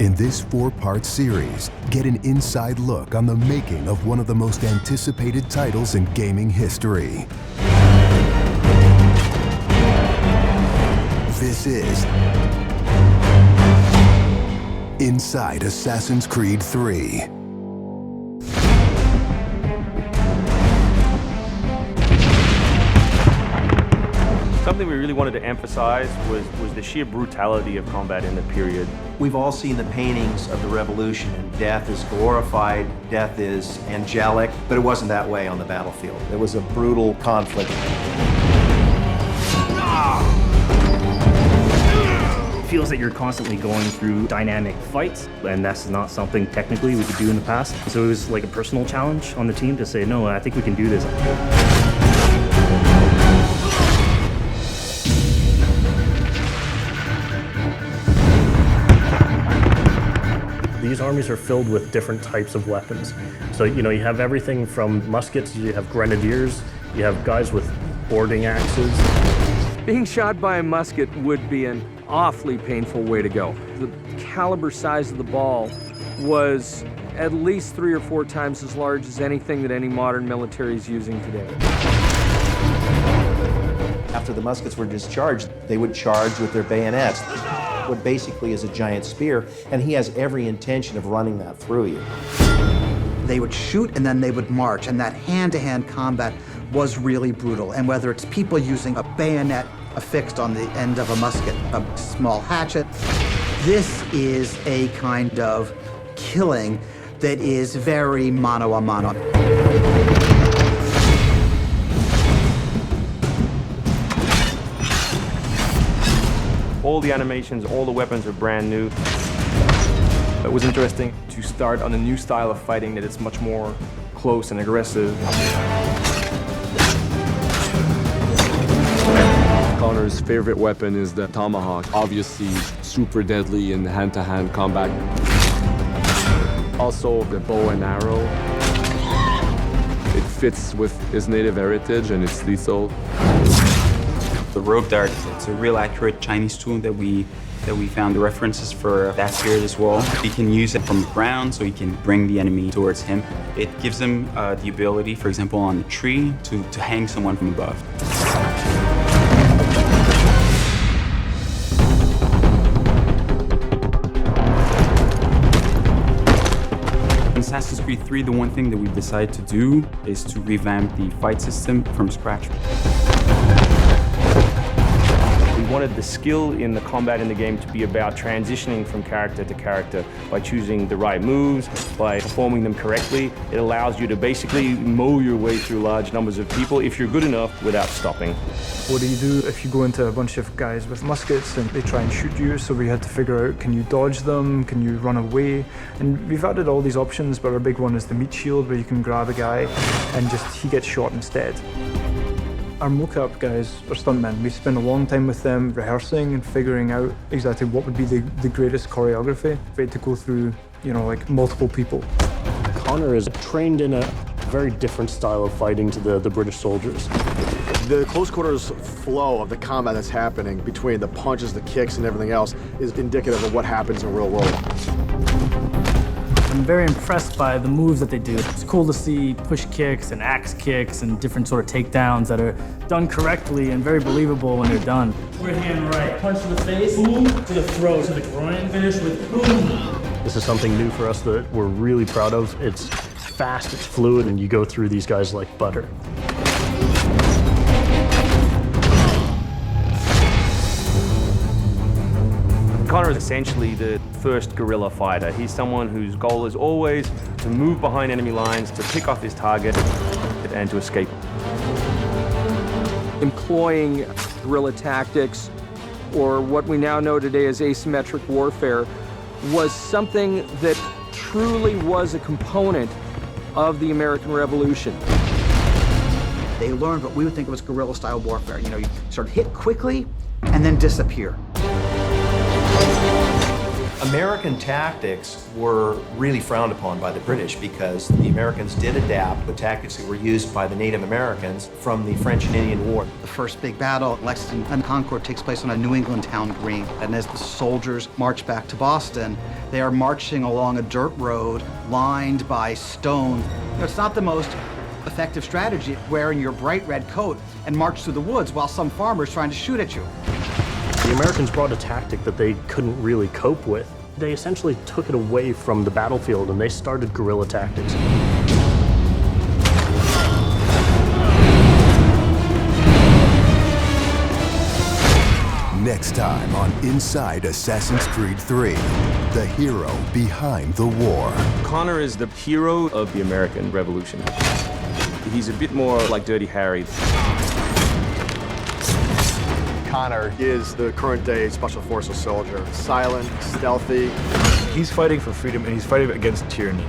In this 4-part series, get an inside look on the making of one of the most anticipated titles in gaming history. This is Inside Assassin's Creed 3. Something we really wanted to emphasize was the sheer brutality of combat in the period. We've all seen the paintings of the Revolution, and death is glorified, death is angelic, but it wasn't that way on the battlefield. It was a brutal conflict. It feels that you're constantly going through dynamic fights, and that's not something technically we could do in the past. So it was like a personal challenge on the team to say, no, I think we can do this. These armies are filled with different types of weapons. So, you have everything from muskets, you have grenadiers, you have guys with boarding axes. Being shot by a musket would be an awfully painful way to go. The caliber size of the ball was at least 3 or 4 times as large as anything that any modern military is using today. After the muskets were discharged, they would charge with their bayonets. What basically is a giant spear, and he has every intention of running that through you. They would shoot and then they would march, and that hand-to-hand combat was really brutal. And whether it's people using a bayonet affixed on the end of a musket, a small hatchet, this is a kind of killing that is very mano a mano. All the animations, all the weapons are brand new. It was interesting to start on a new style of fighting that is much more close and aggressive. Connor's favorite weapon is the tomahawk, obviously super deadly in hand-to-hand combat. Also the bow and arrow. It fits with his native heritage and it's lethal. The rope dart, it's a real accurate Chinese tool that we found the references for that period as well. He can use it from the ground, so he can bring the enemy towards him. It gives him the ability, for example, on a tree, to hang someone from above. In Assassin's Creed 3, the one thing that we decided to do is to revamp the fight system from scratch. We wanted the skill in the combat in the game to be about transitioning from character to character by choosing the right moves, by performing them correctly. It allows you to basically mow your way through large numbers of people if you're good enough without stopping. What do you do if you go into a bunch of guys with muskets and they try and shoot you? So we had to figure out, can you dodge them? Can you run away? And we've added all these options, but our big one is the meat shield, where you can grab a guy and he gets shot instead. Our mocap guys are stuntmen. We spend a long time with them rehearsing and figuring out exactly what would be the greatest choreography. We had to go through, like multiple people. Connor is trained in a very different style of fighting to the British soldiers. The close quarters flow of the combat that's happening between the punches, the kicks, and everything else is indicative of what happens in the real world. I'm very impressed by the moves that they do. It's cool to see push kicks and axe kicks and different sort of takedowns that are done correctly and very believable when they're done. Right hand right, punch to the face, boom, to the throat, to the groin, finish with boom. This is something new for us that we're really proud of. It's fast, it's fluid, and you go through these guys like butter. Connor is essentially the first guerrilla fighter. He's someone whose goal is always to move behind enemy lines, to pick off his target, and to escape. Employing guerrilla tactics, or what we now know today as asymmetric warfare, was something that truly was a component of the American Revolution. They learned what we would think was guerrilla-style warfare. You sort of hit quickly and then disappear. American tactics were really frowned upon by the British because the Americans did adapt the tactics that were used by the Native Americans from the French and Indian War. The first big battle, Lexington and Concord, takes place on a New England town green. And as the soldiers march back to Boston, they are marching along a dirt road lined by stone. It's not the most effective strategy, wearing your bright red coat and march through the woods while some farmer's trying to shoot at you. The Americans brought a tactic that they couldn't really cope with. They essentially took it away from the battlefield and they started guerrilla tactics. Next time on Inside Assassin's Creed 3, the hero behind the war. Connor is the hero of the American Revolution. He's a bit more like Dirty Harry. Connor is the current day Special Forces soldier. Silent, stealthy. He's fighting for freedom and he's fighting against tyranny.